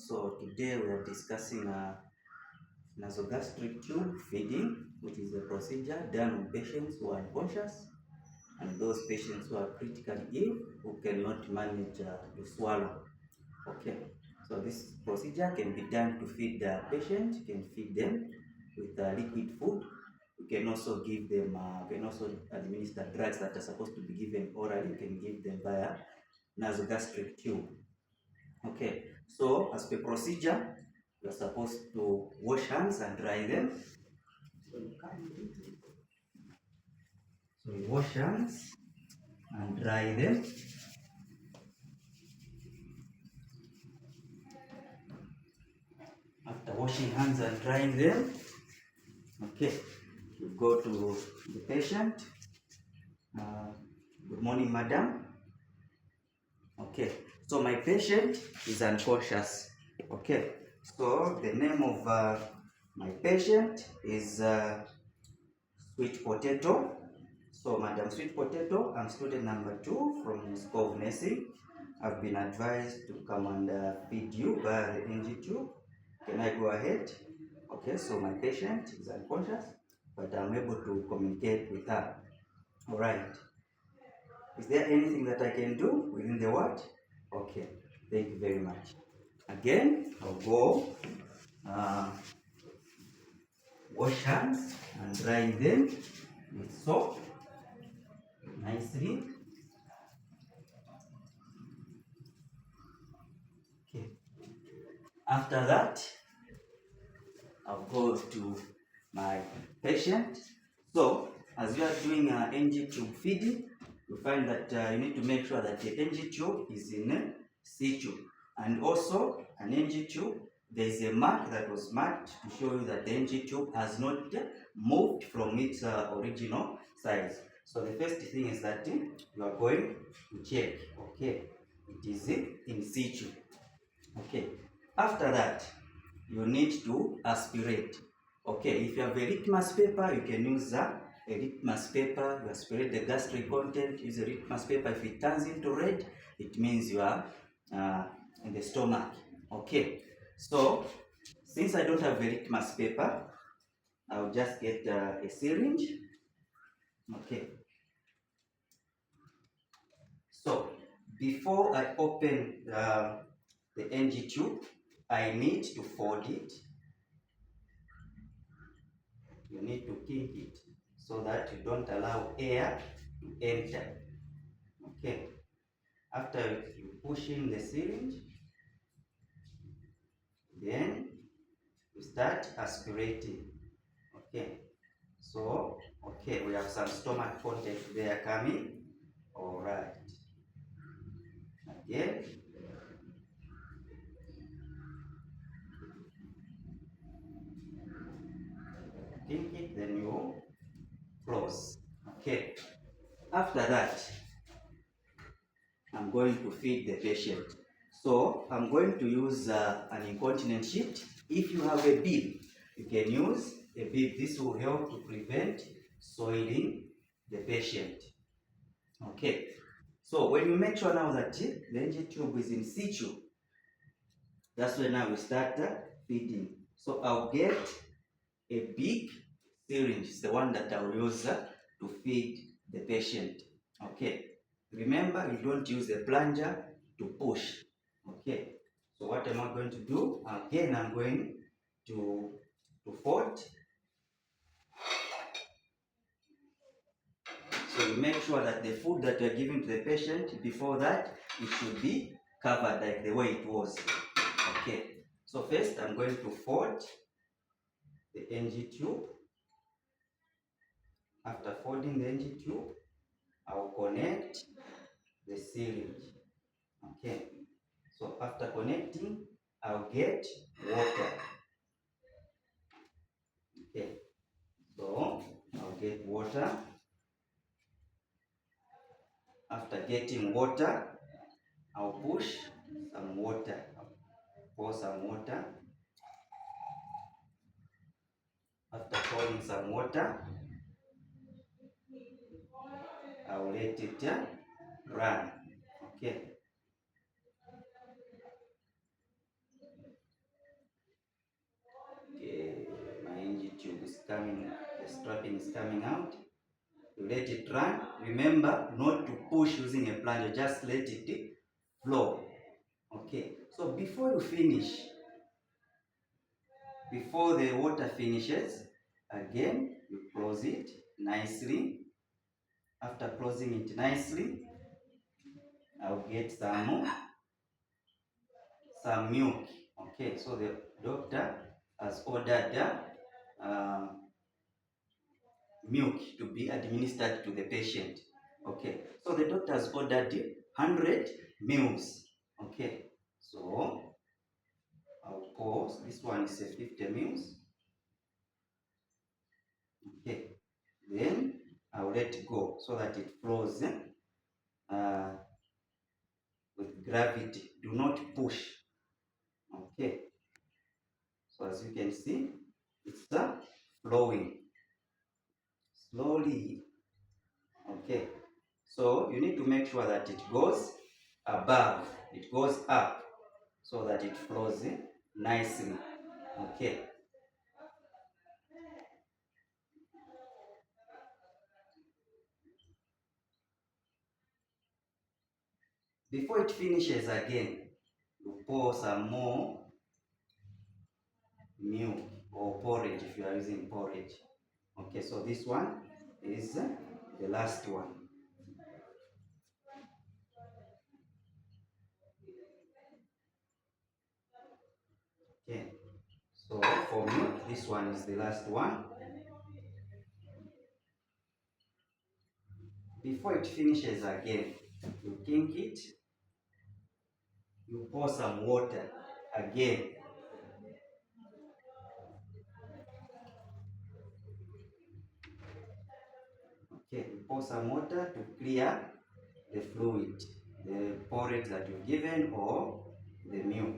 So today we are discussing nasogastric tube feeding, which is a procedure done on patients who are unconscious and those patients who are critically ill who cannot manage to swallow. Okay, so this procedure can be done to feed the patient. You can feed them with liquid food. You can also give them, can also administer drugs that are supposed to be given orally. You can give them via nasogastric tube. Okay, so as per procedure, you're supposed to wash hands and dry them. So you wash hands and dry them. After washing hands and drying them, okay, you go to the patient. Good morning, madam. Okay, so my patient is unconscious. Okay, so the name of my patient is Sweet Potato. So, Madam Sweet Potato, I'm student number 2 from School of Nursing. I've been advised to come and feed you via the NG tube. Can I go ahead? Okay, so my patient is unconscious, but I'm able to communicate with her. All right. Is there anything that I can do within the ward? Okay, thank you very much. Again, I'll go wash hands and dry them with soap nicely. Okay. After that, I'll go to my patient. So, as you are doing NG tube feeding, you find that you need to make sure that the NG tube is in situ. And also, an NG tube, there is a mark that was marked to show you that the NG tube has not moved from its original size. So, the first thing is that you are going to check, okay, it is in situ. Okay, after that, you need to aspirate. Okay, if you have a litmus paper, you can use a litmus paper. You aspirate the gastric content, use a litmus paper. If it turns into red, it means you are in the stomach. Okay, so since I don't have a litmus paper, I'll just get a syringe. Okay, so before I open the NG tube, I need to fold it. You need to kink it so that you don't allow air to enter. Okay. After you push in the syringe, then you start aspirating. Okay. So, okay, we have some stomach content there coming. All right. Again. Kink it, then you close. Okay. After that, I'm going to feed the patient. So I'm going to use an incontinent sheet. If you have a bib, you can use a bib. This will help to prevent soiling the patient. Okay. So when you make sure now that the NG tube is in situ, that's when now we start feeding. So I'll get a big syringe. It's the one that I'll use to feed the patient. Okay. Remember, you don't use a plunger to push. Okay. So what am I going to do? Again, I'm going to fold. So you make sure that the food that you're giving to the patient, before that, it should be covered like the way it was. Okay. So first, I'm going to fold the NG tube. After folding the NG tube, I'll connect the syringe. Okay. So after connecting, I'll get water. Okay. So I'll get water. After getting water, I'll push some water. Pour some water. After pouring some water, I'll let it run. Okay. strapping is coming out. You let it run. Remember not to push using a plunger, just let it flow. Okay, so before you finish, before the water finishes, again you close it nicely. After closing it nicely, I'll get some milk. Okay, so the doctor has ordered milk to be administered to the patient. Okay, so the doctor has ordered 100 mils. Okay, so I'll pause. This one is 50 mils. Okay, then I'll let go so that it flows with gravity. Do not push. Okay, so as you can see, it's flowing slowly. Okay, so you need to make sure that it goes above, it goes up, so that it flows nicely. Okay, before it finishes again, you pour some more milk or porridge if you are using porridge. Okay, so this one is the last one. Okay, so for milk, this one is the last one. Before it finishes again, you kink it, you pour some water again. Okay, you pour some water to clear the fluid, the porridge that you've given or the milk.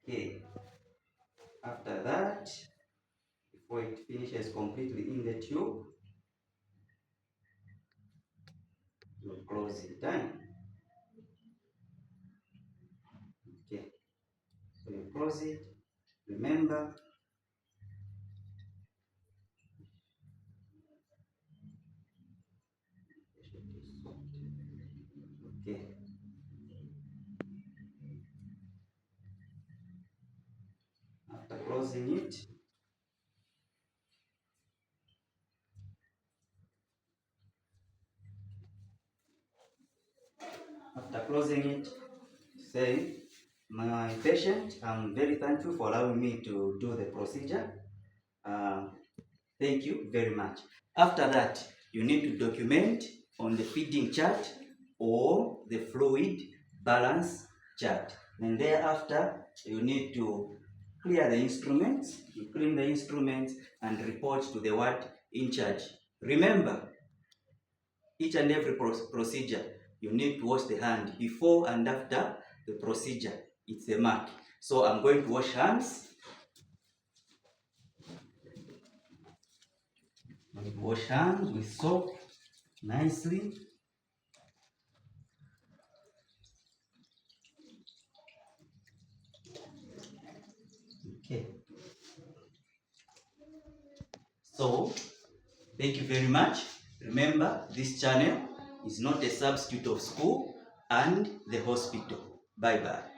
Okay, after that, before it finishes completely in the tube, you close it down. Okay, so you close it. Remember, okay, after closing it, say, my patient, I'm very thankful for allowing me to do the procedure. Thank you very much. After that, you need to document on the feeding chart or the fluid balance chart. And thereafter, you need to clear the instruments, you clean the instruments and report to the ward in charge. Remember, each and every procedure, you need to wash the hand before and after the procedure. It's a mark. So I'm going to wash hands. Wash hands with soap nicely. Okay. So, thank you very much. Remember, this channel is not a substitute of school and the hospital. Bye-bye.